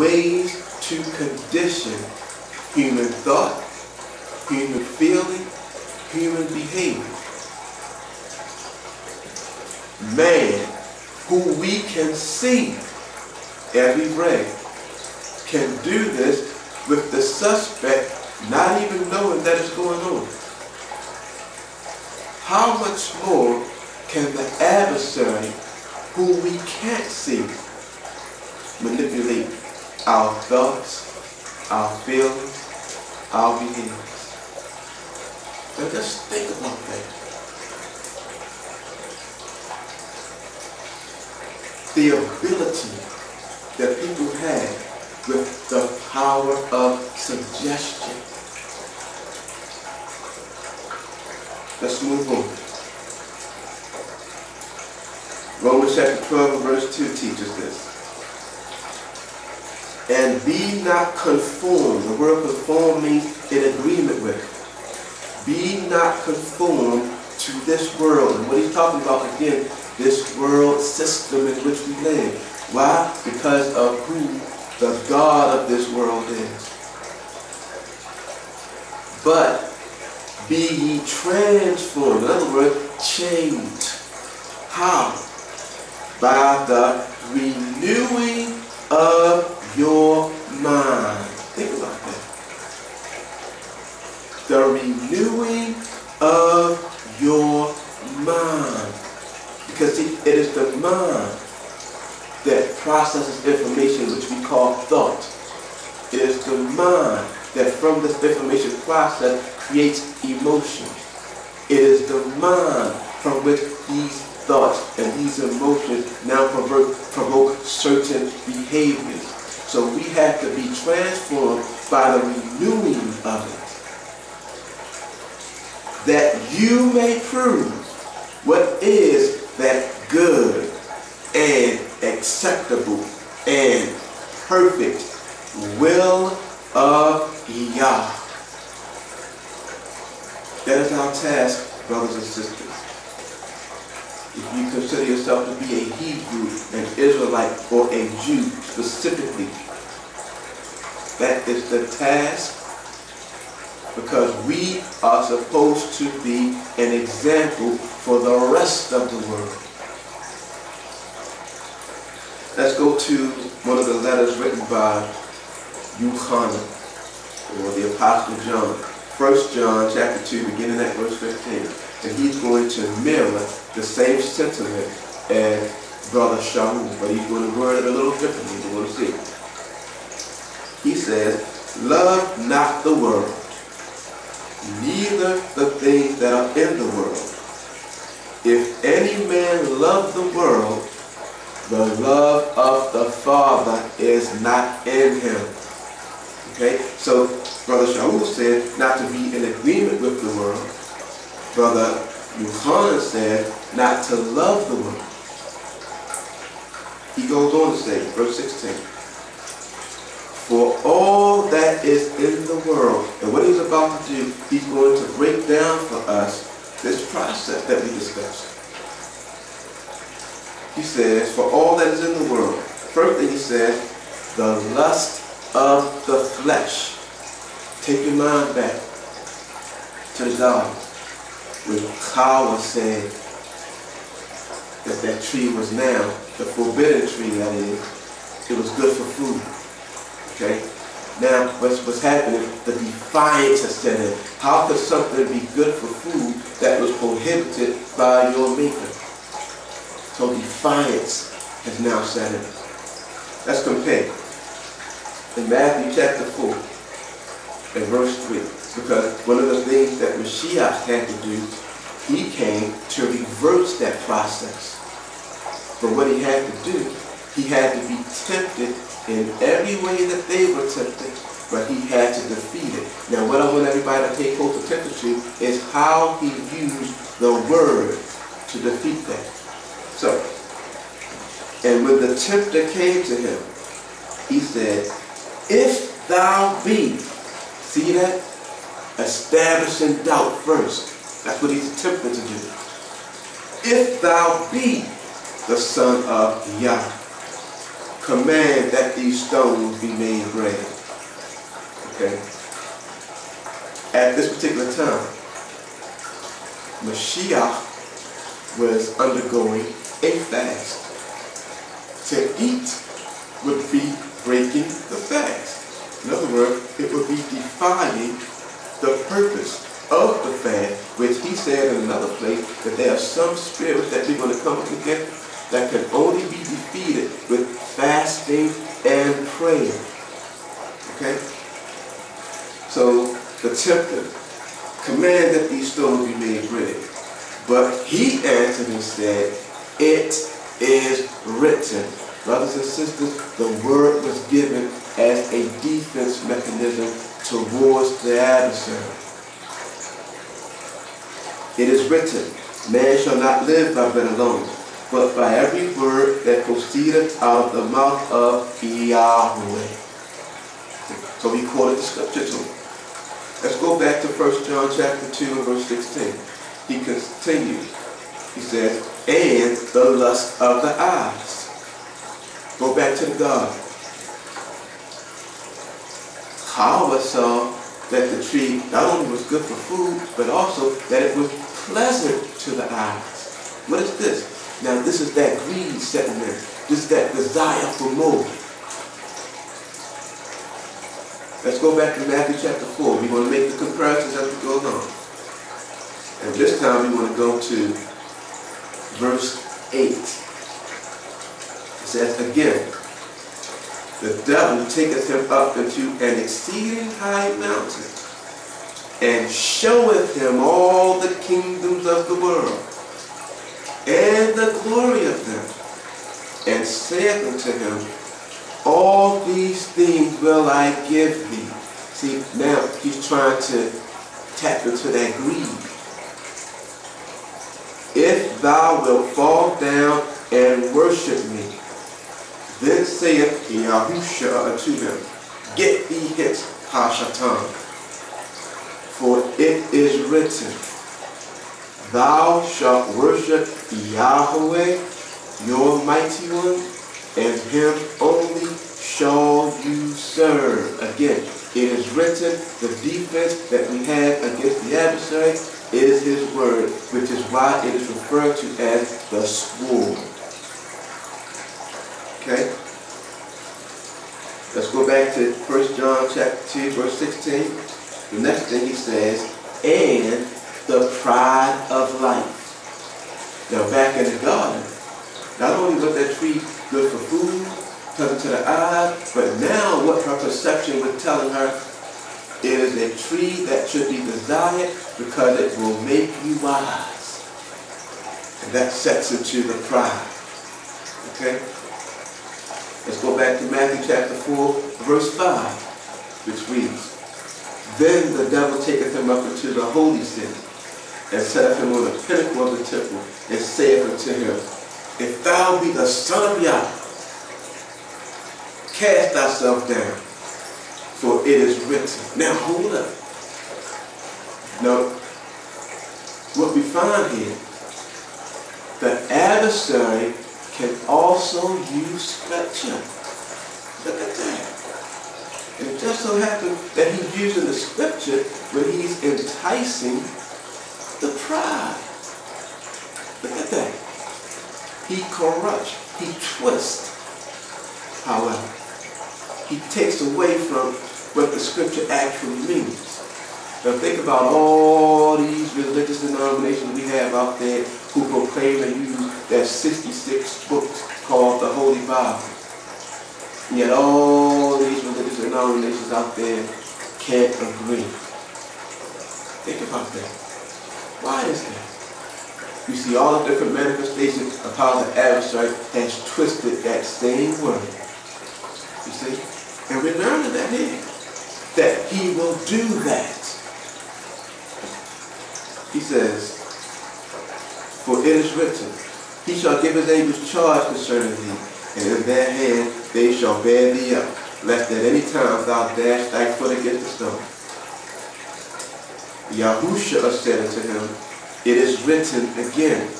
ways to condition human thought, human feeling, human behavior. Man, who we can see every day, can do this with the suspect not even knowing that it's going on. How much more can the adversary, who we can't see, manipulate our thoughts, our feelings, our behaviors? Now just think about that. The ability that people have with the power of suggestion. Let's move on. Romans chapter 12 and verse 2 teaches this. And be not conformed. The word conform means in agreement with. Be not conformed to this world. And what he's talking about again, this world system in which we live. Why? Because of who the God of this world is. But be ye transformed. In other words, changed. How? By the renewing of your mind. Think about that. The renewing of your mind. Because see, it is the mind that processes information which we call thought. It is the mind that from this information process creates emotion. It is the mind from which these thoughts and these emotions now provoke certain behaviors. So we have to be transformed by the renewing of it, that you may prove what is that good and acceptable and perfect will of Yah. That is our task, brothers and sisters. If you consider yourself to be a Hebrew, an Israelite, or a Jew specifically, that is the task, because we are supposed to be an example for the rest of the world. Let's go to one of the letters written by Yochanan, or the Apostle John. 1 John chapter 2, beginning at verse 15. And he's going to mirror the same sentiment as Brother Shaul, but he's going to word it a little differently. We're going to see. He says, love not the world, neither the things that are in the world. If any man love the world, the love of the Father is not in him. Okay? So, Brother Shaul said not to be in agreement with the world. Brother Yochanan said not to love the world. He goes on to say, verse 16, for all that is in the world, and what he's about to do, he's going to break down for us this process that we discussed. He says, for all that is in the world. First thing he says, the lust of the flesh. Take your mind back to the garden when Kawa said that that tree was now the forbidden tree, that is. It was good for food. Okay? Now, what's happening, the defiance has set in. How could something be good for food that was prohibited by your maker? So defiance has now set in. Let's compare. In Matthew chapter 4, and verse 3, because one of the things that Mashiach had to do, he came to reverse that process. But what he had to do, he had to be tempted in every way that they were tempted, but he had to defeat it. Now what I want everybody to pay close attention to is how he used the word to defeat that. So, and when the tempter came to him, he said, if thou be, see that? Establishing doubt first. That's what he's attempting to do. If thou be the Son of Yah, command that these stones be made bread. Okay? At this particular time, Mashiach was undergoing a fast. To eat would be breaking the fast. In other words, it would be defying the purpose of the fast, which he said in another place that there are some spirits that we're going to come up against that can only be defeated with fasting and prayer. Okay? So the tempter commanded that these stones be made bread. But he answered and said, it is written. Brothers and sisters, the word was given as a defense mechanism towards the adversary. It is written, man shall not live by bread alone, but by every word that proceedeth out of the mouth of Yahweh. So he quoted the scripture to him. Let's go back to 1 John chapter 2 and verse 16. He continues. He says, and the lust of the eyes. Go back to the garden. Hawa saw that the tree not only was good for food, but also that it was pleasant to the eyes. What is this? Now this is that greed setting in. This is that desire for more. Let's go back to Matthew chapter 4. We're going to make the comparisons as we go along. And this time we want to go to verse 8. It says again, the devil taketh him up into an exceeding high mountain, and showeth him all the kingdoms of the world, and the glory of them, and saith unto him, all these things will I give thee. See, now he's trying to tap into that greed. If thou wilt fall down and worship me, then saith Yahusha unto him, get thee hence, Hashatan, for it is written, thou shalt worship Yahweh, your mighty one, and him only shall you serve. Again, it is written, the defense that we have against the adversary is his word, which is why it is referred to as the sword. Okay? Let's go back to 1 John chapter 2, verse 16. The next thing he says, and the pride of life. Now back in the garden, not only was that tree good for food, pleasant to the eyes, but now what her perception was telling her, it is a tree that should be desired because it will make you wise. And that sets into the pride. Okay? Let's go back to Matthew chapter 4, verse 5, which reads, then the devil taketh him up into the holy city, and setteth him on the pinnacle of the temple, and saith unto him, if thou be the Son of Yahweh, cast thyself down, for it is written. Now hold up. Now, what we find here, the adversary can also use scripture. Look at that. And it just so happens that he's using the scripture when he's enticing the pride. Look at that. He corrupts, he twists. However, he takes away from what the scripture actually means. Now think about all these religious denominations we have out there who proclaim and use that 66 books called the Holy Bible. And yet all these religious denominations out there can't agree. Think about that. Why is that? You see all the different manifestations of how the adversary has twisted that same word. You see? And we're learning that here. That he will do that. He says, for it is written, he shall give his angels charge concerning thee, and in their hand they shall bear thee up, lest at any time thou dash thy foot against the stone. Yahusha said unto him, it is written again,